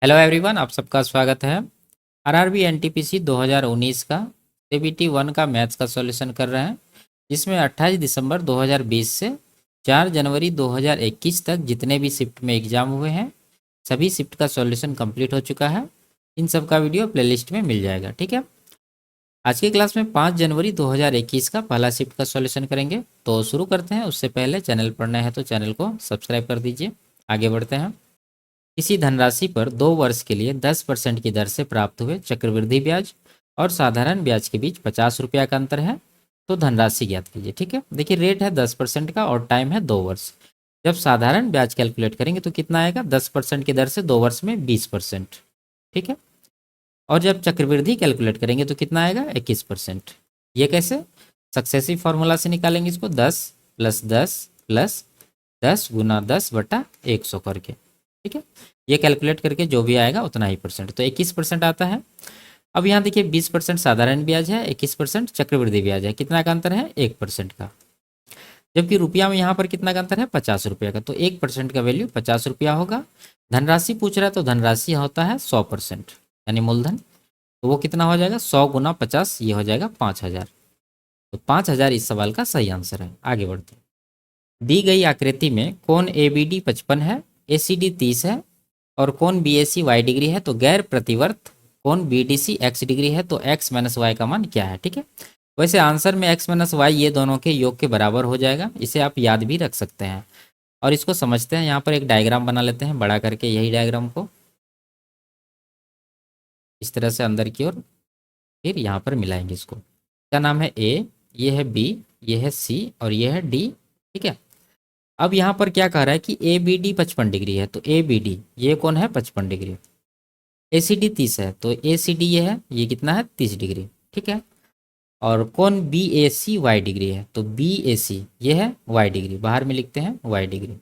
Hello everyone, आप सबका स्वागत है। आरआरबी एनटीपीसी 2019 का सीबीटी 1 का मैथ्स का सॉल्यूशन कर रहे हैं, जिसमें 28 दिसंबर 2020 से 4 जनवरी 2021 तक जितने भी शिफ्ट में एग्जाम हुए हैं सभी शिफ्ट का सॉल्यूशन कंप्लीट हो चुका है। इन सब का वीडियो प्लेलिस्ट में मिल जाएगा। ठीक है, आज की क्लास में 5 जनवरी 2021 का पहला शिफ्ट का सॉल्यूशन करेंगे। तो शुरू करते हैं। उससे पहले चैनल पर नए हैं तो चैनल को सब्सक्राइब कर दीजिए। आगे बढ़ते हैं। किसी धनराशि पर 2 वर्ष के लिए 10% की दर से प्राप्त हुए चक्रवृद्धि ब्याज और साधारण ब्याज के बीच 50 रुपया का अंतर है, तो धनराशि ज्ञात कीजिए। ठीक है, देखिए रेट है 10% का और टाइम है 2 वर्ष। जब साधारण ब्याज कैलकुलेट करेंगे तो कितना आएगा, 10% की दर से 2 वर्ष में 20%। ठीक है, और जब चक्रवृद्धि कैलकुलेट करेंगे तो कितना आएगा, 21%। ये कैसे, सक्सेसिव फॉर्मूला से निकालेंगे इसको, 10 + 10 + 10 गुना 10/100 करके। ठीक है, ये कैलकुलेट करके जो भी आएगा उतना ही परसेंट, तो 21% आता है। अब यहाँ देखिए 20% साधारण ब्याज है, 21% चक्रवृद्धि ब्याज है। कितना का अंतर है, 1% का। जबकि रुपया में यहाँ पर कितना का अंतर है, 50 रुपये का। तो 1% का वैल्यू 50 रुपया होगा। धनराशि पूछ रहा है तो धनराशि होता है 100%, यानी मूलधन। तो वो कितना हो जाएगा, 100 × 50, ये हो जाएगा 5000। तो 5000 इस सवाल का सही आंसर है। आगे बढ़ते हैं। दी गई आकृति में कोण ए बी डी 55 है, ए सी डी 30 है और कोण B A C Y degree है, तो गैर प्रतिवर्त कोण B D C X degree है, तो एक्स माइनस वाई का मान क्या है। ठीक है, वैसे आंसर में एक्स माइनस वाई ये दोनों के योग के बराबर हो जाएगा। इसे आप याद भी रख सकते हैं। और इसको समझते हैं। यहाँ पर एक डायग्राम बना लेते हैं बड़ा करके, यही डायग्राम को इस तरह से अंदर की ओर, फिर यहाँ पर मिलाएंगे इसको। इसका नाम है ए, ये है बी, ये है सी और ये है डी। ठीक है, अब यहाँ पर क्या कह रहा है कि ए बी डी 55 डिग्री है, तो ए बी डी ये कौन है, 55 डिग्री। ए सी डी 30 है, तो ए सी डी ये है, ये कितना है, 30 डिग्री। ठीक है, और कौन B A C Y degree है, तो बी ए सी ये है वाई डिग्री, बाहर में लिखते हैं वाई डिग्री।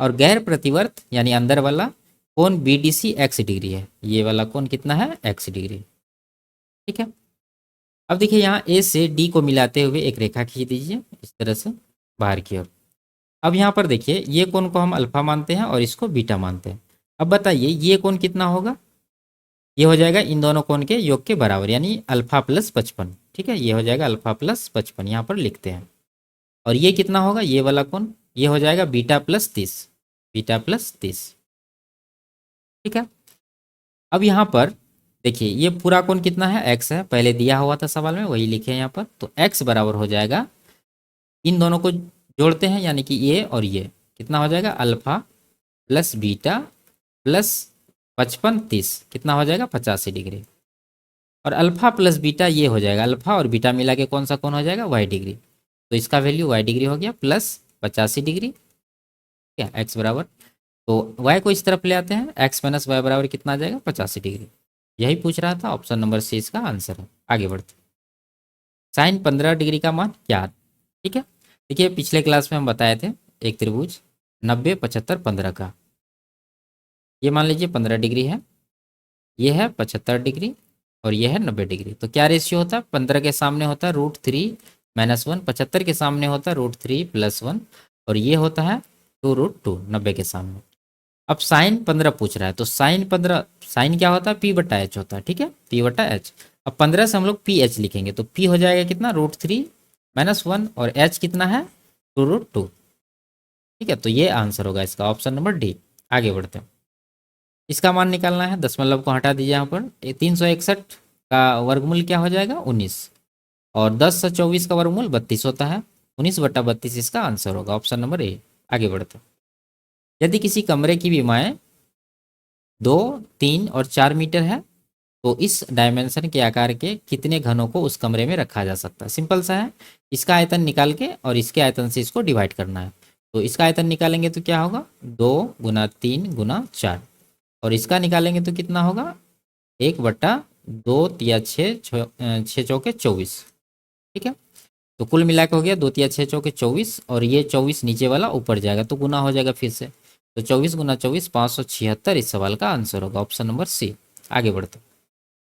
और गैर प्रतिवर्त यानी अंदर वाला कौन B D C X degree है, ये वाला कौन कितना है, एक्स डिग्री। ठीक है, अब देखिए यहाँ ए से डी को मिलाते हुए एक रेखा खींच दीजिए इस तरह से बाहर की ओर। अब यहाँ पर देखिए ये कोण को हम अल्फा मानते हैं और इसको बीटा मानते हैं। अब बताइए ये कोण कितना होगा, ये हो जाएगा इन दोनों कोण के योग के बराबर, यानी अल्फा प्लस 55। ठीक है, ये हो जाएगा अल्फा प्लस 55, यहाँ पर लिखते हैं। और ये कितना होगा, ये वाला कोण, ये हो जाएगा बीटा प्लस 30, बीटा प्लस 30। ठीक है, अब यहाँ पर देखिए ये पूरा कोण कितना है, एक्स है, पहले दिया हुआ था सवाल में, वही लिखे हैं यहाँ पर। तो एक्स बराबर हो जाएगा, इन दोनों को जोड़ते हैं यानी कि ये और ये, कितना हो जाएगा, अल्फा प्लस बीटा प्लस 55 30, कितना हो जाएगा, 85 डिग्री। और अल्फा प्लस बीटा ये हो जाएगा, अल्फा और बीटा मिला के कौन सा कोण हो जाएगा, वाई डिग्री। तो इसका वैल्यू वाई डिग्री हो गया प्लस 85 डिग्री। क्या एक्स बराबर, तो वाई को इस तरफ ले आते हैं, एक्स माइनस वाई बराबर कितना आ जाएगा, 85 डिग्री। यही पूछ रहा था, ऑप्शन नंबर सी इसका आंसर है। आगे बढ़ते, साइन 15 डिग्री का मान क्या। ठीक है, देखिए पिछले क्लास में हम बताए थे एक त्रिभुज 90 75 15 का, ये मान लीजिए 15 डिग्री है, ये है 75 डिग्री और ये है 90 डिग्री। तो क्या रेशियो होता है, 15 के सामने होता है √3 - 1, 75 के सामने होता है √3 + 1 और ये होता है 2√2 90 के सामने। अब साइन 15 पूछ रहा है, तो साइन 15, साइन क्या होता है, p/h होता है। ठीक है, p/h। अब 15 से हम लोग ph लिखेंगे, तो p हो जाएगा कितना, √3 - 1 और h कितना है, 2√2। ठीक है, तो ये आंसर होगा इसका, ऑप्शन नंबर डी। आगे बढ़ते हैं। इसका मान निकालना है, दशमलव को हटा दीजिए यहाँ पर। 361 का वर्गमूल क्या हो जाएगा, 19 और 10 से 24 का वर्गमूल 32 होता है। 19/32 इसका आंसर होगा, ऑप्शन नंबर ए। आगे बढ़ते हैं। यदि किसी कमरे की विमाएँ 2, 3 और 4 मीटर है, तो इस डायमेंशन के आकार के कितने घनों को उस कमरे में रखा जा सकता है। सिंपल सा है, इसका आयतन निकाल के और इसके आयतन से इसको डिवाइड करना है। तो इसका आयतन निकालेंगे तो क्या होगा, 2 × 3 × 4 और इसका निकालेंगे तो कितना होगा, 1/2 या 6 चौके 24। ठीक है, तो कुल मिला के हो गया 2 या 6 चौके 24 और ये 24 नीचे वाला ऊपर जाएगा तो गुना हो जाएगा फिर से। तो 24 × 24 576 इस सवाल का आंसर होगा, ऑप्शन नंबर सी। आगे बढ़ते,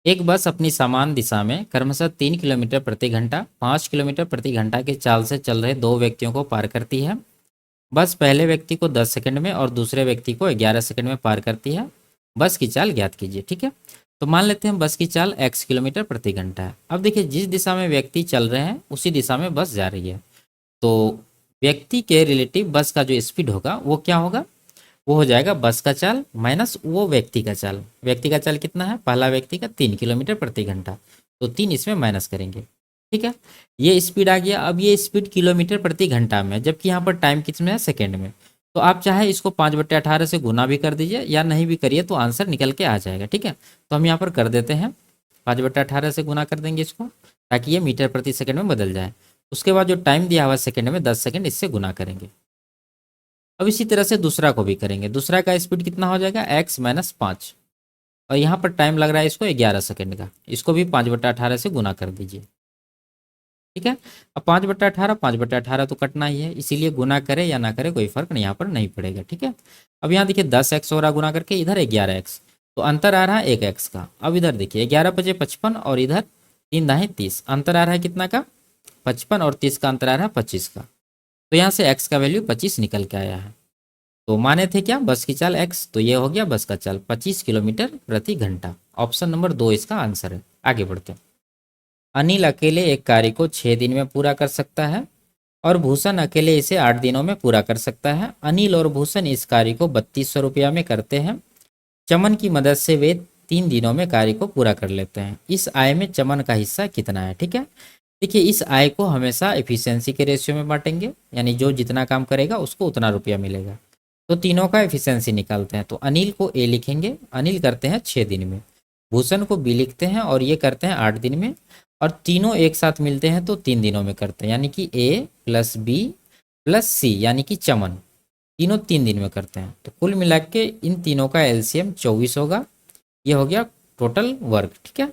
एक बस अपनी समान दिशा में क्रमशः 3 किलोमीटर प्रति घंटा, 5 किलोमीटर प्रति घंटा की चाल से चल रहे 2 व्यक्तियों को पार करती है। बस पहले व्यक्ति को 10 सेकंड में और दूसरे व्यक्ति को 11 सेकंड में पार करती है। बस की चाल ज्ञात कीजिए। ठीक है, तो मान लेते हैं बस की चाल x किलोमीटर प्रति घंटा है। अब देखिए जिस दिशा में व्यक्ति चल रहे हैं उसी दिशा में बस जा रही है, तो व्यक्ति के रिलेटिव बस का जो स्पीड होगा वो क्या होगा, वो हो जाएगा बस का चाल माइनस वो व्यक्ति का चाल। व्यक्ति का चाल कितना है, पहला व्यक्ति का 3 किलोमीटर प्रति घंटा, तो 3 इसमें माइनस करेंगे। ठीक है, ये स्पीड आ गया। अब ये स्पीड किलोमीटर प्रति घंटा में है, जबकि यहाँ पर टाइम कितने है, सेकेंड में। तो आप चाहे इसको 5/18 से गुना भी कर दीजिए या नहीं भी करिए तो आंसर निकल के आ जाएगा। ठीक है, तो हम यहाँ पर कर देते हैं 5/18 से गुना कर देंगे इसको, ताकि ये मीटर प्रति सेकंड में बदल जाए। उसके बाद जो टाइम दिया हुआ सेकंड में 10 सेकंड इससे गुना करेंगे। अब इसी तरह से दूसरा को भी करेंगे। दूसरा का स्पीड कितना हो जाएगा, x माइनस 5, और यहाँ पर टाइम लग रहा है इसको 11 सेकंड का, इसको भी 5/18 से गुना कर दीजिए। ठीक है, अब 5/18 5/18 तो कटना ही है, इसीलिए गुना करे या ना करे कोई फर्क नहीं यहाँ पर नहीं पड़ेगा। ठीक है, अब यहाँ देखिए 10x हो रहा गुना करके, इधर 11x, तो अंतर आ रहा है 1x का। अब इधर देखिए 11 × 5 = 55 और इधर 3 × 2 = 30, अंतर आ रहा है कितना का, 55 और 30 का अंतर आ रहा है 25 का। तो यहाँ से x का वैल्यू 25 निकल के आया है। तो माने थे क्या, बस की चाल x, तो ये हो गया बस का चाल 25 किलोमीटर प्रति घंटा। ऑप्शन नंबर 2 इसका आंसर है। आगे बढ़ते हैं। अनिल अकेले एक कार्य को 6 दिन में पूरा कर सकता है और भूषण अकेले इसे 8 दिनों में पूरा कर सकता है। अनिल और भूषण इस कार्य को 3200 रुपया में करते हैं। चमन की मदद से वे 3 दिनों में कार्य को पूरा कर लेते हैं। इस आय में चमन का हिस्सा कितना है। ठीक है, देखिए इस आय को हमेशा एफिशिएंसी के रेशियो में बांटेंगे, यानी जो जितना काम करेगा उसको उतना रुपया मिलेगा। तो तीनों का एफिशिएंसी निकालते हैं। तो अनिल को ए लिखेंगे, अनिल करते हैं 6 दिन में। भूषण को बी लिखते हैं और ये करते हैं 8 दिन में। और तीनों एक साथ मिलते हैं तो 3 दिनों में करते हैं, यानी कि ए प्लस बी प्लस सी, यानी कि चमन, तीनों 3 दिन में करते हैं। तो कुल मिला के इन तीनों का एलसीएम 24 होगा। ये हो गया टोटल वर्क। ठीक है,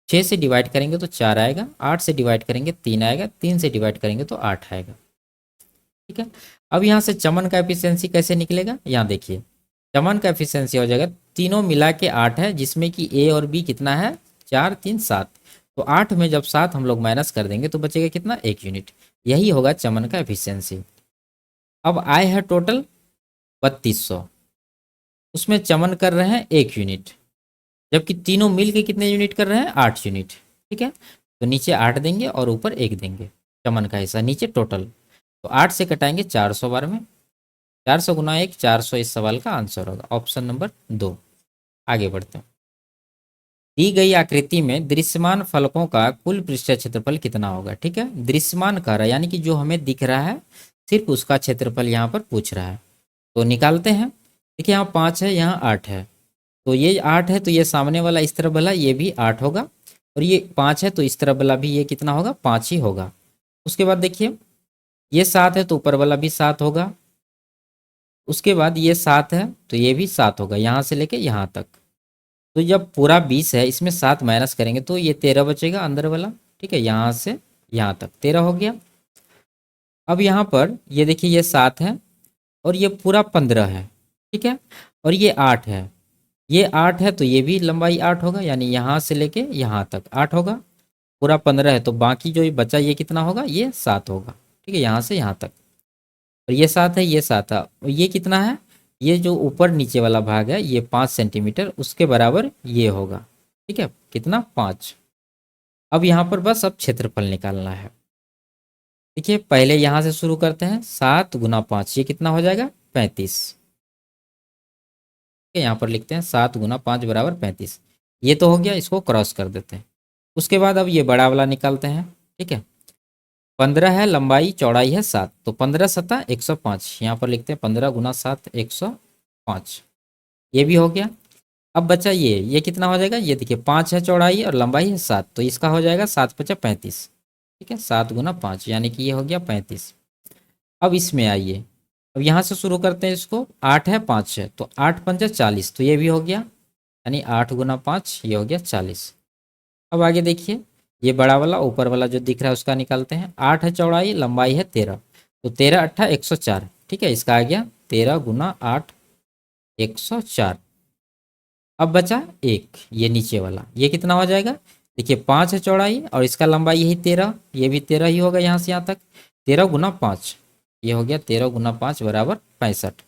6 से डिवाइड करेंगे तो 4 आएगा, 8 से डिवाइड करेंगे 3 आएगा, 3 से डिवाइड करेंगे तो 8 आएगा। ठीक है, अब यहाँ से चमन का एफिशिएंसी कैसे निकलेगा, यहाँ देखिए चमन का एफिशिएंसी हो जाएगा, तीनों मिला के 8 है, जिसमें कि ए और बी कितना है, 4 3 7। तो 8 में जब 7 हम लोग माइनस कर देंगे तो बचेगा कितना, 1 यूनिट। यही होगा चमन का एफिशिएंसी। अब आय है टोटल 3200, उसमें चमन कर रहे हैं 1 यूनिट, जबकि तीनों मिल के कितने यूनिट कर रहे हैं, 8 यूनिट। ठीक है, तो नीचे 8 देंगे और ऊपर 1 देंगे, चमन का हिस्सा नीचे टोटल। तो 8 से कटाएंगे 400 बार में, 400 गुना 1 400 इस सवाल का आंसर होगा। Option number 2। आगे बढ़ते हैं। दी गई आकृति में दृश्यमान फलकों का कुल पृष्ठीय क्षेत्रफल कितना होगा। ठीक है, दृश्यमान कह रहा है, यानी कि जो हमें दिख रहा है सिर्फ उसका क्षेत्रफल यहाँ पर पूछ रहा है। तो निकालते हैं। देखिए यहाँ 5 है, यहाँ 8 है, तो ये 8 है तो ये सामने वाला इस तरफ वाला ये भी 8 होगा, और ये 5 है तो इस तरफ वाला भी ये कितना होगा, 5 ही होगा। उसके बाद देखिए ये 7 है तो ऊपर वाला भी 7 होगा। उसके बाद ये 7 है तो ये भी 7 होगा, यहाँ से लेके यहाँ तक। तो जब पूरा 20 है, इसमें 7 माइनस करेंगे तो ये 13 बचेगा अंदर वाला। ठीक है, यहाँ से यहाँ तक 13 हो गया। अब यहाँ पर ये देखिए ये 7 है और ये पूरा 15 है। ठीक है, और ये 8 है, ये 8 है तो ये भी लंबाई 8 होगा, यानी यहाँ से लेके यहाँ तक 8 होगा। पूरा 15 है तो बाकी जो ये बचा ये कितना होगा, ये 7 होगा। ठीक है, यहाँ से यहाँ तक। और ये 7 है, ये 7 है, और ये कितना है, ये जो ऊपर नीचे वाला भाग है ये 5 सेंटीमीटर, उसके बराबर ये होगा। ठीक है, कितना, 5। अब यहाँ पर बस अब क्षेत्रफल निकालना है। देखिए पहले यहाँ से शुरू करते हैं, 7 गुना 5 ये कितना हो जाएगा, 35। यहाँ पर लिखते हैं 7 गुना 5 बराबर 35। ये तो हो गया, इसको क्रॉस कर देते हैं। उसके बाद अब ये बड़ा वाला निकालते हैं। ठीक है, 15 है, लंबाई चौड़ाई है 7, तो 15 सता 105, यहाँ पर लिखते हैं 15 गुना 7 105। ये भी हो गया। अब बचा ये कितना हो जाएगा, ये देखिए 5 है चौड़ाई और लंबाई है 7, तो इसका हो जाएगा 7 × 5 = 35। ठीक है, 7 गुना 5 यानी कि ये हो गया 35। अब इसमें आइए, अब यहाँ से शुरू करते हैं इसको। 8 है 5 है तो 8 × 5 = 40, तो ये भी हो गया, यानी 8 गुना 5 ये हो गया 40। अब आगे देखिए ये बड़ा वाला ऊपर वाला जो दिख रहा है उसका निकालते हैं। 8 है चौड़ाई, लंबाई है 13, तो 13 8 104। ठीक है, इसका आ गया 13 गुना 8 104। अब बचा एक ये नीचे वाला, ये कितना हो जाएगा, देखिए 5 है चौड़ाई और इसका लंबाई यही 13, ये भी 13 ही होगा यहाँ से यहाँ तक। 13 गुना 5 ये हो गया, 13 गुना 5 बराबर 65।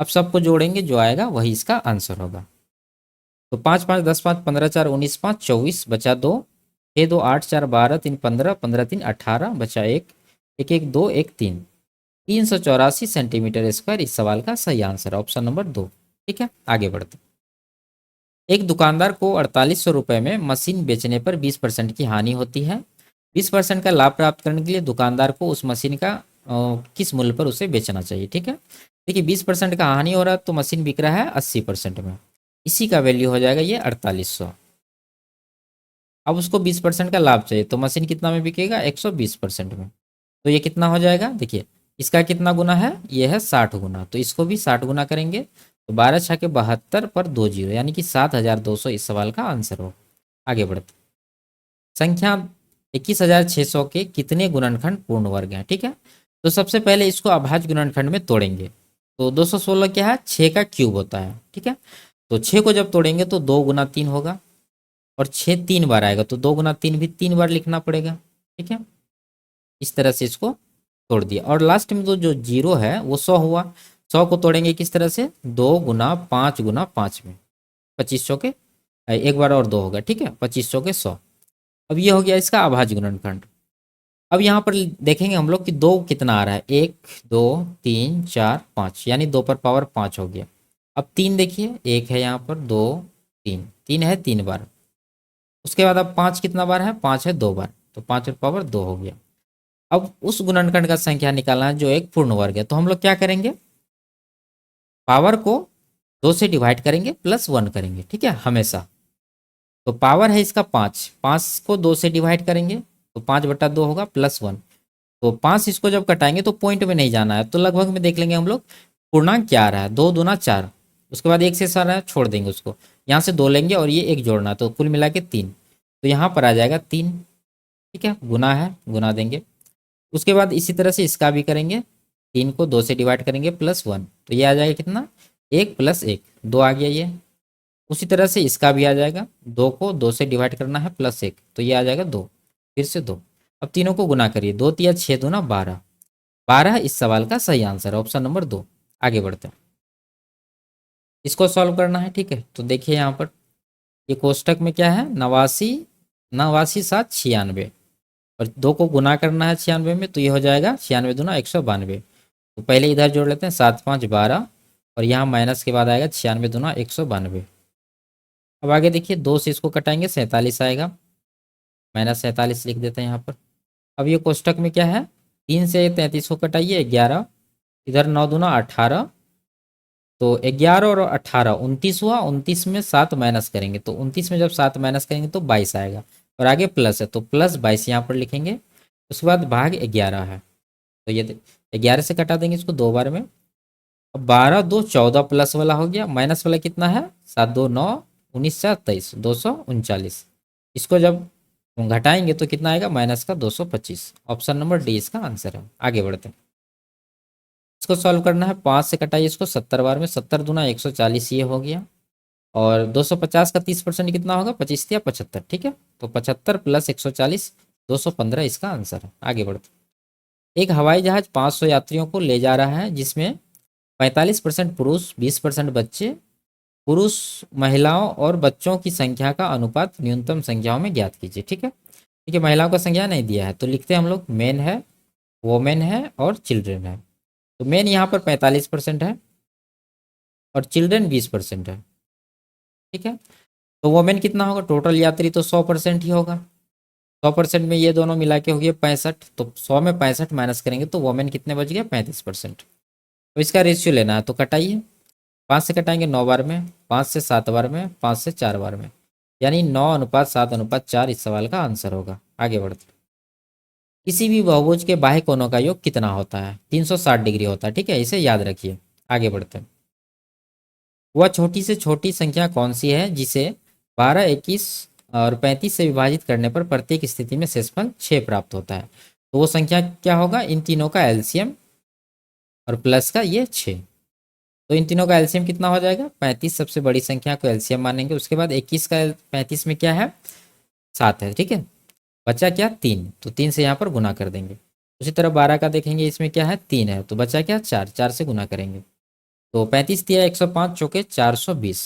अब सबको जोड़ेंगे, जो आएगा वही इसका आंसर होगा। तो 5 5 10 5 15 4 19 5 24 बचा 2, 6 2 8 4 12 3 15 15 3 18 बचा 1, 1 1 2 1 3, 384 सेंटीमीटर स्क्वायर इस सवाल का सही आंसर है, ऑप्शन नंबर 2। ठीक है, आगे बढ़ते। एक दुकानदार को 4800 रुपये में मशीन बेचने पर 20% की हानि होती है। 20% का लाभ प्राप्त करने के लिए दुकानदार को उस मशीन का किस मूल्य पर उसे बेचना चाहिए। ठीक है, देखिए 20% का हानि हो रहा है तो मशीन बिक रहा है 80% में, इसी का वैल्यू हो जाएगा ये 4800। अब उसको 20% का लाभ चाहिए तो मशीन कितना में बिकेगा, 120% में। तो ये कितना हो जाएगा, देखिए इसका कितना गुना है, ये है 60 गुना, तो इसको भी 60 गुना करेंगे तो 12 छके 72 पर 2 जीरो, यानी कि 7200 इस सवाल का आंसर हो। आगे बढ़ते। संख्या 21600 के कितने गुणनखंड पूर्ण वर्ग हैं। ठीक है, तो सबसे पहले इसको अभाज्य गुणनखंड में तोड़ेंगे। तो 216 क्या है, 6 का क्यूब होता है। ठीक है, तो 6 को जब तोड़ेंगे तो 2 गुना 3 होगा, और 6 3 बार आएगा तो 2 गुना 3 भी 3 बार लिखना पड़ेगा। ठीक है, इस तरह से इसको तोड़ दिया, और लास्ट में तो जो जीरो है वो 100 हुआ। 100 को तोड़ेंगे किस तरह से, 2 गुना 5 गुना 5 में, 2500 के एक बार और 2 होगा। ठीक है, 2500 के 100। अब ये हो गया इसका अभाज्य गुणनखंड। अब यहाँ पर देखेंगे हम लोग कि 2 कितना आ रहा है, 1 2 3 4 5, यानी 2 पर पावर 5 हो गया। अब 3 देखिए, 1 है यहाँ पर, 2 3, 3 है 3 बार। उसके बाद अब 5 कितना बार है, 5 है 2 बार, तो 5 पर पावर 2 हो गया। अब उस गुणनखंड का संख्या निकालना है जो एक पूर्ण वर्ग है, तो हम लोग क्या करेंगे, पावर को 2 से डिवाइड करेंगे प्लस 1 करेंगे। ठीक है, हमेशा। तो पावर है इसका 5, 5 को 2 से डिवाइड करेंगे तो 5/2 होगा प्लस 1। तो 5 इसको जब कटाएंगे तो पॉइंट में नहीं जाना है, तो लगभग में देख लेंगे हम लोग पूर्णांक क्या आ रहा है, 2 दूना 4। उसके बाद 1 से सारा है छोड़ देंगे उसको, यहाँ से 2 लेंगे और ये 1 जोड़ना, तो कुल मिला के 3। तो यहाँ पर आ जाएगा 3। ठीक है, गुना है, गुना देंगे। उसके बाद इसी तरह से इसका भी करेंगे, 3 को 2 से डिवाइड करेंगे प्लस 1, तो ये आ जाएगा कितना, 1 प्लस 1, 2 आ गया ये। उसी तरह से इसका भी आ जाएगा, 2 को 2 से डिवाइड करना है प्लस 1, तो ये आ जाएगा 2, फिर से 2। अब तीनों को गुना करिए, 2 तिया 6 दूना 12, 12 इस सवाल का सही आंसर है, ऑप्शन नंबर 2। आगे बढ़ते हैं, इसको सॉल्व करना है। ठीक है, तो देखिए यहाँ पर ये कोष्टक में क्या है, 89, 89 7 96, और 2 को गुना करना है 96 में, तो ये हो जाएगा 96 दूना 192। तो पहले इधर जोड़ लेते हैं, 7 5 12, और यहाँ माइनस के बाद आएगा 96 दूना 192। अब आगे देखिए, 2 से इसको कटाएंगे 47 आएगा, -47 लिख देते हैं यहाँ पर। अब ये कोष्टक में क्या है, 3 से 33 को कटाइए 11, इधर 9 दूना 18, तो 11 और 18 29 हुआ, 29 में 7 माइनस करेंगे, तो 29 में जब 7 माइनस करेंगे तो 22 आएगा, और आगे प्लस है तो प्लस 22 यहाँ पर लिखेंगे। उसके बाद भाग 11 है, तो ये 11 से कटा देंगे इसको 2 बार में। अब 12 2 14 प्लस वाला हो गया, माइनस वाला कितना है, 7 2 9 19 4 23, 239। इसको जब घटाएंगे तो कितना आएगा, माइनस का 225। ऑप्शन नंबर डी इसका आंसर है। आगे बढ़ते हैं, इसको सॉल्व करना है, 5 से कटाइए इसको 70 बार में, 70 दूना 140 ये हो गया, और 250 का 30% कितना होगा, 25 या 75। ठीक है, तो 75 प्लस 140, 215 इसका आंसर है। आगे बढ़ते, एक हवाई जहाज 500 यात्रियों को ले जा रहा है जिसमें 45% पुरुष 20% बच्चे। पुरुष, महिलाओं और बच्चों की संख्या का अनुपात न्यूनतम संख्याओं में ज्ञात कीजिए। ठीक है, ठीक है, महिलाओं का संख्या नहीं दिया है तो लिखते हैं हम लोग, मेन है, वोमेन है और चिल्ड्रेन है। तो मेन यहाँ पर 45% है और चिल्ड्रेन 20% है। ठीक है, तो वोमेन कितना होगा, टोटल यात्री तो 100% ही होगा, 100% में ये दोनों मिला के हो गए 65, तो 100 में 65 माइनस करेंगे तो वोमेन कितने बच गए, 35%। तो इसका रेशियो लेना है, तो कटाइए, 5 से कटाएंगे 9 बार में, 5 से 7 बार में, 5 से 4 बार में, यानी 9:7:4 इस सवाल का आंसर होगा। आगे बढ़ते, किसी भी बहुभुज के बाह्य कोणों का योग कितना होता है, 360 डिग्री होता है। ठीक है, इसे याद रखिए। आगे बढ़ते हैं, वह छोटी से छोटी संख्या कौन सी है जिसे 12 21 और 35 से विभाजित करने पर प्रत्येक स्थिति में शेषफल 6 प्राप्त होता है। तो वो संख्या क्या होगा, इन तीनों का एलसीएम और प्लस का ये 6। तो इन तीनों का एलसीएम कितना हो जाएगा, 35 सबसे बड़ी संख्या को एलसीएम मानेंगे, उसके बाद 21 का 35 में क्या है, 7 है। ठीक है, बचा क्या, 3, तो 3 से यहाँ पर गुना कर देंगे। उसी तरह 12 का देखेंगे, इसमें क्या है, 3 है, तो बचा क्या, 4, 4 से गुना करेंगे। तो 35 दिया 105 चौके 420,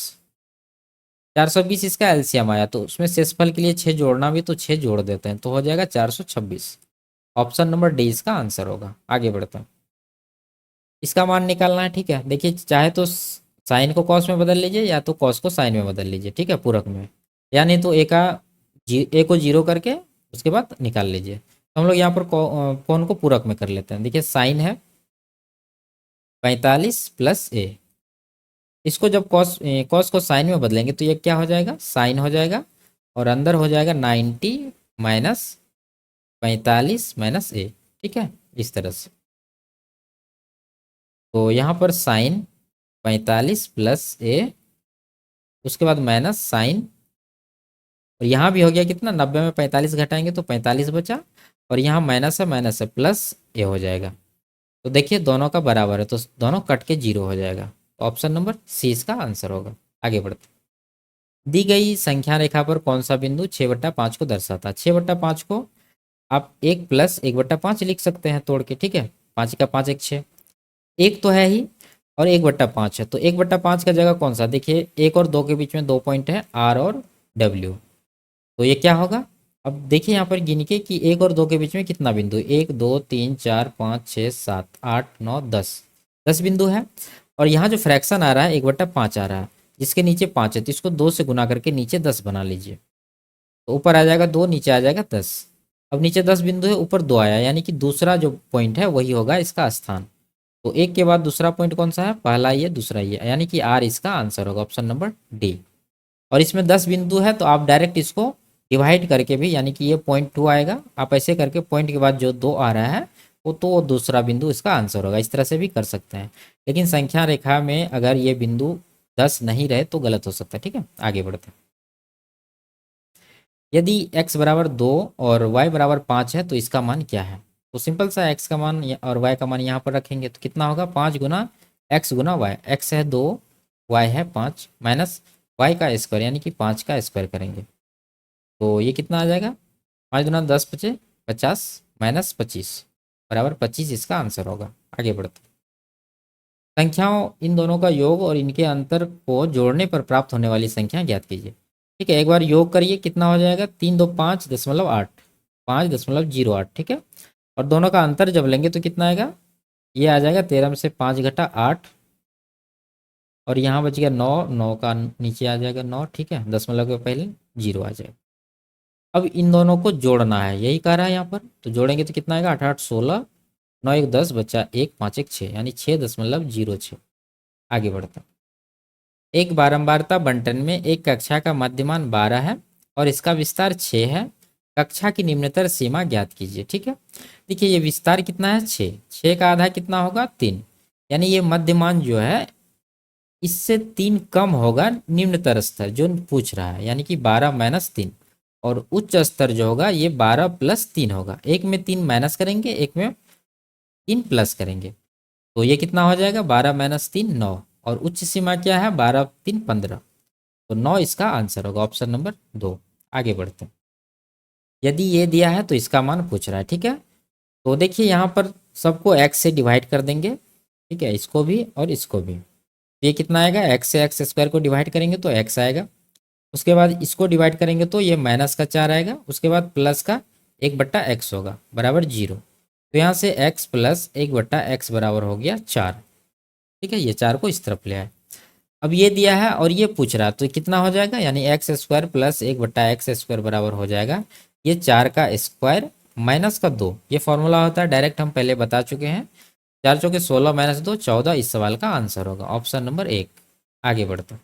420 इसका एलसीएम आया, तो उसमें शेषफल के लिए 6 जोड़ना भी, तो 6 जोड़ देते हैं तो हो जाएगा 426। ऑप्शन नंबर डी इसका आंसर होगा। आगे बढ़ते हैं, इसका मान निकालना है। ठीक है, देखिए चाहे तो साइन को कॉस में बदल लीजिए या तो कॉस को साइन में बदल लीजिए, ठीक है, पूरक में, या नहीं तो ए को जीरो करके उसके बाद निकाल लीजिए। तो हम लोग यहाँ पर कौन को पूरक में कर लेते हैं। देखिए साइन है 45 प्लस ए, इसको जब कॉस कॉस को साइन में बदलेंगे तो ये क्या हो जाएगा, साइन हो जाएगा, और अंदर हो जाएगा 90 माइनस 45 माइनस ए। ठीक है, इस तरह से। तो यहाँ पर साइन 45 प्लस ए, उसके बाद माइनस साइन, और यहाँ भी हो गया कितना, 90 में 45 घटाएंगे तो 45 बचा, और यहाँ माइनस है प्लस ए हो जाएगा। तो देखिए दोनों का बराबर है तो दोनों कट के जीरो हो जाएगा। तो ऑप्शन नंबर सी इसका आंसर होगा। आगे बढ़ते, दी गई संख्या रेखा पर कौन सा बिंदु 6/5 को दर्शाता है। 6/5 को आप 1 प्लस 1/5 लिख सकते हैं तोड़ के, ठीक है, 5 का 5 1 6, एक तो है ही और 1/5 है, तो 1/5 का जगह कौन सा, देखिए 1 और 2 के बीच में 2 पॉइंट है, आर और डब्ल्यू, तो ये क्या होगा। अब देखिए यहाँ पर गिन के कि 1 और 2 के बीच में कितना बिंदु, 1 2 3 4 5 6 7 8 9 10, 10 बिंदु है। और यहाँ जो फ्रैक्शन आ रहा है 1/5 आ रहा है, जिसके नीचे 5 है, तो इसको 2 से गुना करके नीचे 10 बना लीजिए, तो ऊपर आ जाएगा 2, नीचे आ जाएगा 10। अब नीचे 10 बिंदु है, ऊपर 2 आया, यानी कि दूसरा जो पॉइंट है वही होगा इसका स्थान। तो एक के बाद दूसरा पॉइंट कौन सा है, पहला ये दूसरा ये, यानी कि आर इसका आंसर होगा, ऑप्शन नंबर डी। और इसमें 10 बिंदु है तो आप डायरेक्ट इसको डिवाइड करके भी, यानी कि ये पॉइंट 2 आएगा, आप ऐसे करके पॉइंट के बाद जो 2 आ रहा है वो तो दूसरा बिंदु इसका आंसर होगा, इस तरह से भी कर सकते हैं। लेकिन संख्या रेखा में अगर ये बिंदु 10 नहीं रहे तो गलत हो सकता है। ठीक है, आगे बढ़ते हैं, यदि x बराबर 2 और y बराबर 5 है तो इसका मान क्या है। तो सिंपल सा x का मान और y का मान यहाँ पर रखेंगे तो कितना होगा, 5 गुना x गुना y, x है 2 y है 5 माइनस y का स्क्वायर, यानी कि 5 का स्क्वायर करेंगे तो ये कितना आ जाएगा, 5 गुना 10 बचे 50 माइनस 25 बराबर 25 इसका आंसर होगा। आगे बढ़ते, संख्याओं इन दोनों का योग और इनके अंतर को जोड़ने पर प्राप्त होने वाली संख्या ज्ञात कीजिए। ठीक है, एक बार योग करिए, कितना हो जाएगा, 3 2 5.8, 5.08। ठीक है, और दोनों का अंतर जब लेंगे तो कितना आएगा, ये आ जाएगा 13 में से 5 घटा 8, और यहाँ बच गया 9, 9 का नीचे आ जाएगा 9। ठीक है, दशमलव के पहले 0 आ जाएगा। अब इन दोनों को जोड़ना है, यही कह रहा है यहाँ पर, तो जोड़ेंगे तो कितना आएगा, 8 8 16, 9 1 10 बचा 1 5 1 6, यानी 6.06। आगे बढ़ता, एक बारंबारता बंटन में एक कक्षा का मध्यमान 12 है और इसका विस्तार 6 है, कक्षा की निम्नतर सीमा ज्ञात कीजिए। ठीक है, देखिए ये विस्तार कितना है, 6, 6 का आधा कितना होगा, 3, यानी ये मध्यमान जो है इससे 3 कम होगा निम्नतर स्तर जो पूछ रहा है, यानी कि 12 माइनस 3, और उच्च स्तर जो होगा ये 12 प्लस 3 होगा, एक में 3 माइनस करेंगे, एक में 3 प्लस करेंगे, तो ये कितना हो जाएगा, 12 माइनस 3 9, और उच्च सीमा क्या है, 12 3 15, तो 9 इसका आंसर होगा, ऑप्शन नंबर 2। आगे बढ़ते हैं, यदि ये दिया है तो इसका मान पूछ रहा है। ठीक है, तो देखिए यहाँ पर सबको x से डिवाइड कर देंगे, ठीक है, इसको भी और इसको भी, ये कितना आएगा, x से x स्क्वायर को डिवाइड करेंगे तो x आएगा, उसके बाद इसको डिवाइड करेंगे तो ये माइनस का 4 आएगा, उसके बाद प्लस का 1/x होगा बराबर 0, तो यहाँ से x प्लस 1/x बराबर हो गया 4। ठीक है, ये 4 को इस तरफ ले आए। अब ये दिया है और ये पूछ रहा है तो कितना हो जाएगा, यानी x square plus 1/x square बराबर हो जाएगा ये 4 का स्क्वायर माइनस का 2, ये फॉर्मूला होता है डायरेक्ट, हम पहले बता चुके हैं, 4 चौके 16 माइनस 2 14, इस सवाल का आंसर होगा ऑप्शन नंबर 1। आगे बढ़ते,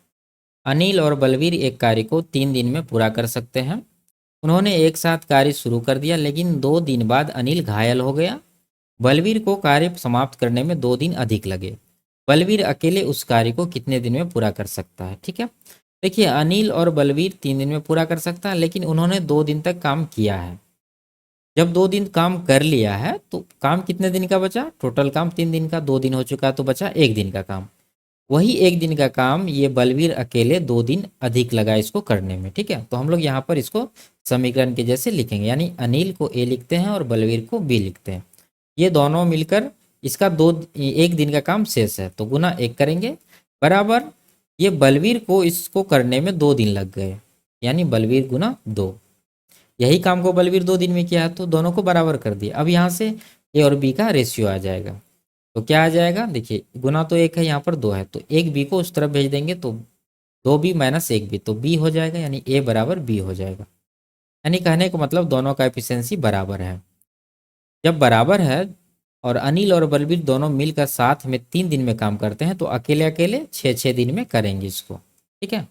अनिल और बलवीर एक कार्य को 3 दिन में पूरा कर सकते हैं। उन्होंने एक साथ कार्य शुरू कर दिया लेकिन 2 दिन बाद अनिल घायल हो गया, बलवीर को कार्य समाप्त करने में 2 दिन अधिक लगे, बलवीर अकेले उस कार्य को कितने दिन में पूरा कर सकता है। ठीक है, देखिए अनिल और बलवीर 3 दिन में पूरा कर सकता है, लेकिन उन्होंने 2 दिन तक काम किया है, जब 2 दिन काम कर लिया है तो काम कितने दिन का बचा, टोटल काम 3 दिन का, 2 दिन हो चुका तो बचा 1 दिन का काम, वही 1 दिन का काम ये बलवीर अकेले 2 दिन अधिक लगा इसको करने में। ठीक है, तो हम लोग यहाँ पर इसको समीकरण के जैसे लिखेंगे, यानी अनिल को ए लिखते हैं और बलवीर को बी लिखते हैं, ये दोनों मिलकर इसका 1 दिन का काम शेष है तो गुना 1 करेंगे बराबर ये बलवीर को इसको करने में 2 दिन लग गए, यानी बलवीर गुना 2। यही काम को बलवीर 2 दिन में किया है, तो दोनों को बराबर कर दिया। अब यहाँ से ए और बी का रेशियो आ जाएगा, तो क्या आ जाएगा, देखिए गुना तो 1 है, यहाँ पर 2 है, तो एक बी को उस तरफ भेज देंगे तो 2b माइनस 1b, तो b हो जाएगा, यानी a बराबर b हो जाएगा। यानी कहने का मतलब दोनों का एफिशिएंसी बराबर है। जब बराबर है और अनिल और बलबीर दोनों मिलकर साथ में 3 दिन में काम करते हैं, तो अकेले अकेले 6-6 दिन में करेंगे इसको, ठीक है।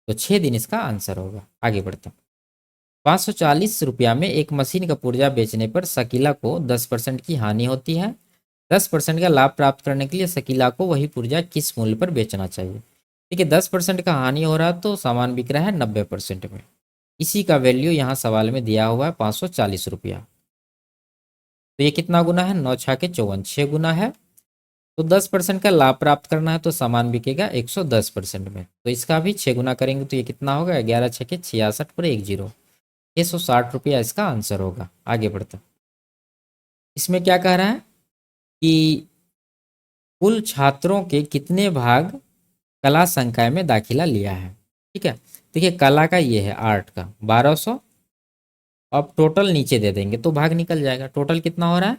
तो 6 दिन इसका आंसर होगा। आगे बढ़ते हैं। 540 रुपया में एक मशीन का पुर्जा बेचने पर शकीला को 10% की हानि होती है। 10% का लाभ प्राप्त करने के लिए शकीला को वही पुर्जा किस मूल्य पर बेचना चाहिए। ठीक है, 10% का हानि हो रहा है तो सामान बिक रहा है 90% में। इसी का वैल्यू यहाँ सवाल में दिया हुआ है 540 रुपया। तो ये कितना गुना है, 9×6 = 54, 6 गुना है। तो 10% का लाभ प्राप्त करना है तो सामान बिकेगा 110% में, तो इसका भी 6 गुना करेंगे तो ये कितना होगा, 11×6 = 66 पर 1 जीरो, 660 रुपया इसका आंसर होगा। आगे बढ़ते हैं। इसमें क्या कह रहा है कि कुल छात्रों के कितने भाग कला संकाय में दाखिला लिया है। ठीक है, देखिए कला का ये है, आर्ट का 1200। अब टोटल नीचे दे देंगे तो भाग निकल जाएगा। टोटल कितना हो रहा है,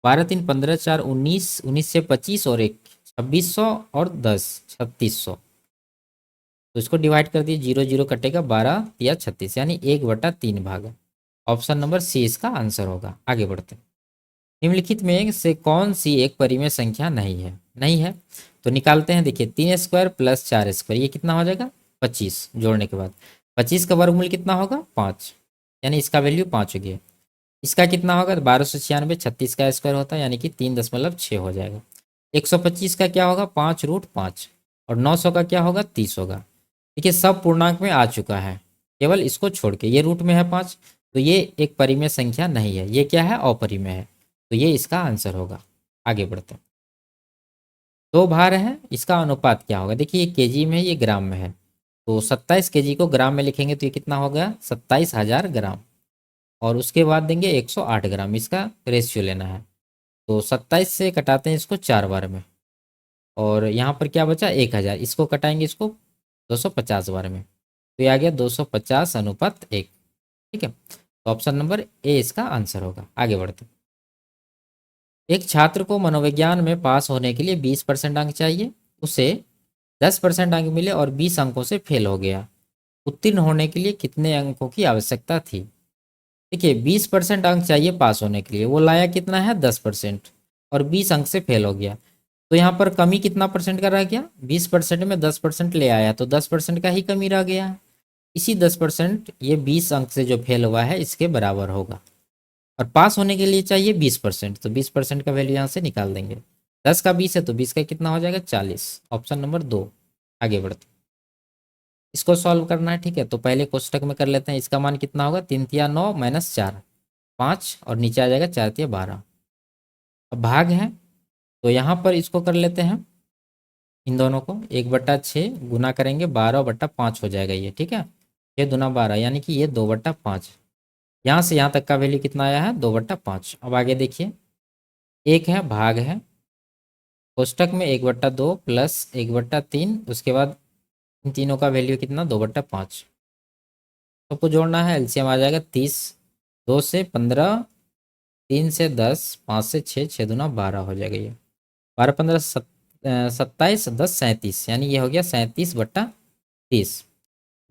12×3 = 15, 4 19, 19 से 25 और 1 2600 और 10 3600। तो इसको डिवाइड कर दिए, 0 0 कटेगा, 12 या 36, यानी 1/3 भाग। ऑप्शन नंबर सी इसका आंसर होगा। आगे बढ़ते हैं। निम्नलिखित में से कौन सी एक परिमेय संख्या नहीं है, नहीं है तो निकालते हैं। देखिए 3² + 4² ये कितना हो जाएगा, 25, जोड़ने के बाद 25 का वर्गमूल कितना होगा, 5, यानी इसका वैल्यू 5 हो गया। इसका कितना होगा, 1296, 36 का स्क्वायर होता है, यानी कि 3.6 हो जाएगा। 125 का क्या होगा, 5√5, और 900 का क्या होगा, 30 होगा। देखिए सब पूर्णांक में आ चुका है, केवल इसको छोड़ के, ये रूट में है 5, तो ये एक परिमेय संख्या नहीं है, ये क्या है, अपरिमेय है, तो ये इसका आंसर होगा। आगे बढ़ते हैं। 2 भार हैं, इसका अनुपात क्या होगा। देखिए ये केजी में है, ये ग्राम में है, तो 27 केजी को ग्राम में लिखेंगे तो ये कितना हो गया, 27,000 ग्राम, और उसके बाद देंगे 108 ग्राम, इसका रेशियो लेना है। तो 27 से कटाते हैं इसको 4 बार में, और यहाँ पर क्या बचा, 1000, इसको कटाएंगे इसको 250 बार में, तो ये आ गया 250:1। ठीक है, तो ऑप्शन नंबर ए इसका आंसर होगा। आगे बढ़ते हैं। एक छात्र को मनोविज्ञान में पास होने के लिए 20% अंक चाहिए, उसे 10% अंक मिले और 20 अंकों से फेल हो गया। उत्तीर्ण होने के लिए कितने अंकों की आवश्यकता थी। देखिए 20% अंक चाहिए पास होने के लिए, वो लाया कितना है, 10%, और 20 अंक से फेल हो गया, तो यहाँ पर कमी कितना परसेंट का रह गया, 20% में 10% ले आया तो 10% का ही कमी रह गया। इसी 10% ये 20 अंक से जो फेल हुआ है इसके बराबर होगा, और पास होने के लिए चाहिए 20%, तो 20% का वैल्यू यहाँ से निकाल देंगे। 10 का 20 है तो 20 का कितना हो जाएगा, 40, ऑप्शन नंबर 2। आगे बढ़ते, इसको सॉल्व करना है। ठीक है, तो पहले कोष्टक में कर लेते हैं। इसका मान कितना होगा, 3×9 - 4, 5, और नीचे आ जाएगा 4×12। अब भाग है, तो यहाँ पर इसको कर लेते हैं, इन दोनों को 1/6 गुना करेंगे, 12/5 हो जाएगा ये। ठीक है, 6×2 = 12, यानी कि ये 2/5। यहाँ से यहाँ तक का वैल्यू कितना आया है, 2/5। अब आगे देखिए, एक है भाग है, कोष्टक में 1/2 + 1/3, उसके बाद इन तीनों का वैल्यू कितना, 2/5। सबको जोड़ना है, एलसीएम आ जाएगा 30, 2 से 15, 3 से 10, 5 से 6, 6×2 = 12 हो जाएगा ये। 12×15 27, 10 37, यानी ये हो गया 37/30।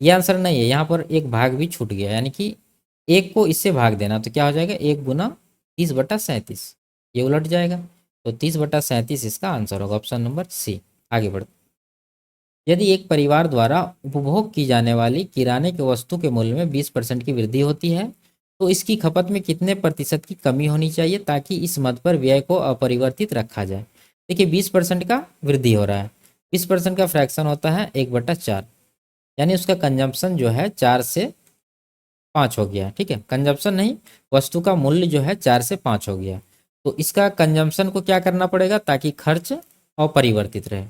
ये आंसर नहीं है, यहाँ पर एक भाग भी छूट गया, यानी कि एक को इससे भाग देना, तो क्या हो जाएगा, 1×30/37, ये उलट जाएगा, तो 30/37 इसका आंसर होगा, ऑप्शन नंबर सी। आगे बढ़ते, यदि एक परिवार द्वारा उपभोग की जाने वाली किराने की वस्तु के मूल्य में 20% की वृद्धि होती है, तो इसकी खपत में कितने प्रतिशत की कमी होनी चाहिए ताकि इस मद पर व्यय को अपरिवर्तित रखा जाए। देखिए 20% का वृद्धि हो रहा है, 20% का फ्रैक्शन होता है 1/4, यानी उसका कंजम्पशन जो है 4 से 5 हो गया। ठीक है, कंजम्पशन नहीं, वस्तु का मूल्य जो है 4 से 5 हो गया, तो इसका कंजम्पशन को क्या करना पड़ेगा ताकि खर्च अपरिवर्तित रहे।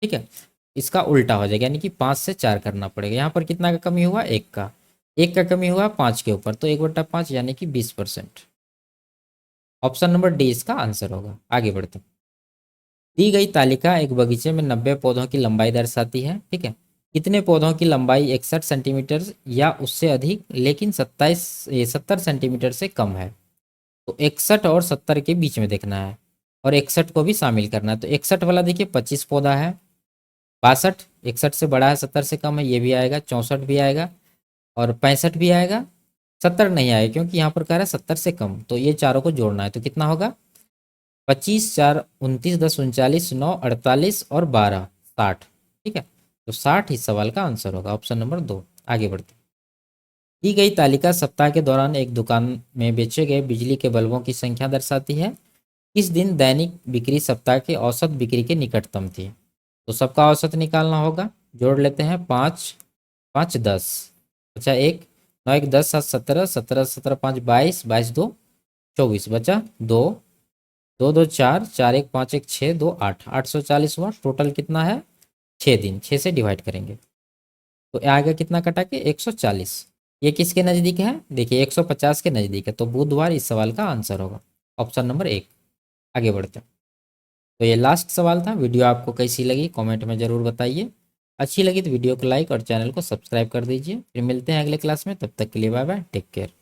ठीक है, इसका उल्टा हो जाएगा, यानी कि 5 से 4 करना पड़ेगा। यहाँ पर कितना का कमी हुआ, 1 का, 1 का कमी हुआ 5 के ऊपर, तो 1/5 यानी कि 20%। ऑप्शन नंबर डी इसका आंसर होगा। आगे बढ़ते हैं। दी गई तालिका एक बगीचे में 90 पौधों की लंबाई दर्शाती है, ठीक है। कितने पौधों की लंबाई 61 सेंटीमीटर या उससे अधिक लेकिन 70 सेंटीमीटर से कम है। तो 61 और 70 के बीच में देखना है और 61 को भी शामिल करना है। तो 61 वाला देखिए 25 पौधा है, 62 61 से बड़ा है 70 से कम है, ये भी आएगा, 64 भी आएगा और 65 भी आएगा, 70 नहीं आएगा क्योंकि यहाँ पर कह रहा है 70 से कम। तो ये चारों को जोड़ना है तो कितना होगा, 25 4 29 10 39 9 48 और 12 60, ठीक है। तो 60 इस सवाल का आंसर होगा, ऑप्शन नंबर 2। आगे बढ़ते हैं। दी गई तालिका सप्ताह के दौरान एक दुकान में बेचे गए बिजली के बल्बों की संख्या दर्शाती है। इस दिन दैनिक बिक्री सप्ताह के औसत बिक्री के निकटतम थी। तो सबका औसत निकालना होगा, जोड़ लेते हैं, 5 5 10, बचा 1, 9 1 10 7 17 17 17 5 22 22 2 24, बचा 2 2 2 4 4 1 5 1 6 2 8 840 हुआ। टोटल कितना है, 6 दिन, 6 से डिवाइड करेंगे तो आएगा कितना कटा के 140। ये किसके नज़दीक है, देखिए 150 के नज़दीक है, तो बुधवार इस सवाल का आंसर होगा, ऑप्शन नंबर 1। आगे बढ़ते हैं। तो ये लास्ट सवाल था। वीडियो आपको कैसी लगी कमेंट में ज़रूर बताइए। अच्छी लगी तो वीडियो को लाइक और चैनल को सब्सक्राइब कर दीजिए। फिर मिलते हैं अगले क्लास में, तब तक के लिए बाय बाय, टेक केयर।